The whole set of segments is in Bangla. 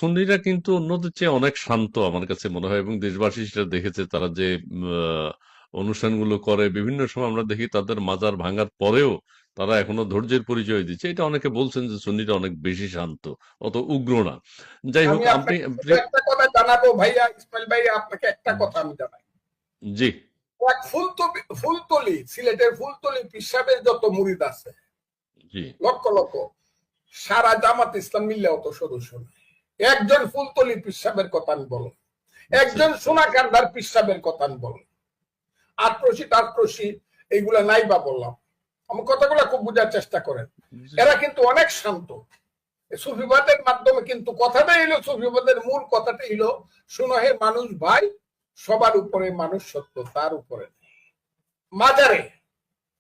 সুন্নিরা কিন্তু অন্যদের চেয়ে অনেক শান্ত আমার কাছে মনে হয়, এবং দেশবাসী সেটা দেখেছে। তারা যে অনুষ্ঠানগুলো করে বিভিন্ন সময় আমরা দেখি তাদের মাজার ভাঙার পরেও তারা এখনো ধৈর্যের পরিচয় দিচ্ছে। এটা অনেকে বলছেন যে সুন্নিরা অনেক বেশি শান্ত, অত উগ্র না। যাই হোক, আমি আপনি আপনাকে একটা কথা জানাবো ভাইয়া, ইসমাইল ভাইয়া, আপনাকে একটা কথা আমি জানাই। জি এক ফুলতলি, সিলেটের ফুলতলি পিসাবের যত মুরিদ আছে, জি লক্ষ লক্ষ, সারা জামাত ইসলাম মিললে অত সদস্য নেই। একজন ফুলতলি পিসাবের কথা আমি বলো, আচ্ছা একজন আচ্ছা সোনাকারদার পিসাবের কথা আমি বলো, আটরশি এইগুলা নাই বা বললাম। আমি কথাগুলো খুব বোঝার চেষ্টা করেন। জি এরা কিন্তু অনেক শান্ত। সুফিবাদের মাধ্যমে কিন্তু কথাটাই হলো, সুফিবাদের মূল কথাটাই হলো, শুনো হে মানুষ ভাই, সবার উপরে মানুষ সত্য, তার উপরে মাজারে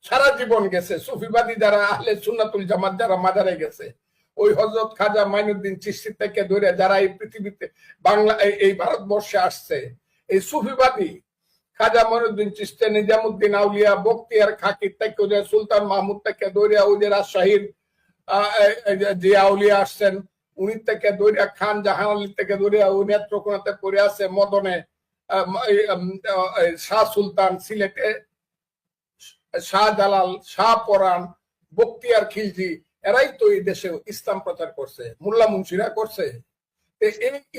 সারা জীবন গেছে। সুফিবাদী যারা আহলে সুন্নাতুল জামাত যারা মাজারে গেছে, ওই হযরত খাজা মাইনুদ্দিন চিশতি থেকে ধরে যারা এই পৃথিবীতে বাংলা এই ভারতবর্ষে আসছে, এই সুফিবাদী খাজা মঈনুদ্দিন চিশতি, নিজামুদ্দিন আউলিয়া, বখতিয়ার খাকি থেকে সুলতান মাহমুদ থেকে ধরে ওই যে রাজশাহীর যে আউলিয়া আসছেন, উনি থেকে ধরে খান জাহান আলী থেকে ধরে ওই নেত্রকোনাতে পড়ে আছে মদনে, শাহ সুলতান সিলেটে, শাহজালাল, শাহপরাণ, বখতিয়ার খিলজি, এরাই তো এই দেশে ইসলাম প্রচার করছে, মোল্লা মুন্সিরা করছে। এই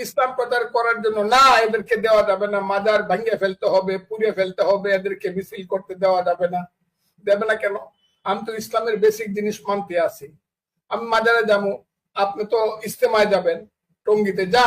ইসলাম প্রচার করার জন্য না এদেরকে দেওয়া যাবে না, মাজার ভাঙিয়ে ফেলতে হবে, পুড়িয়ে ফেলতে হবে, এদেরকে মিছিল করতে দেওয়া যাবে না। দেবে না কেন? আমি তো ইসলামের বেসিক জিনিস মানতে আছি। আমি মাজারে যাবো, আপনি তো ইস্তেমায় যাবেন, টঙ্গিতে যা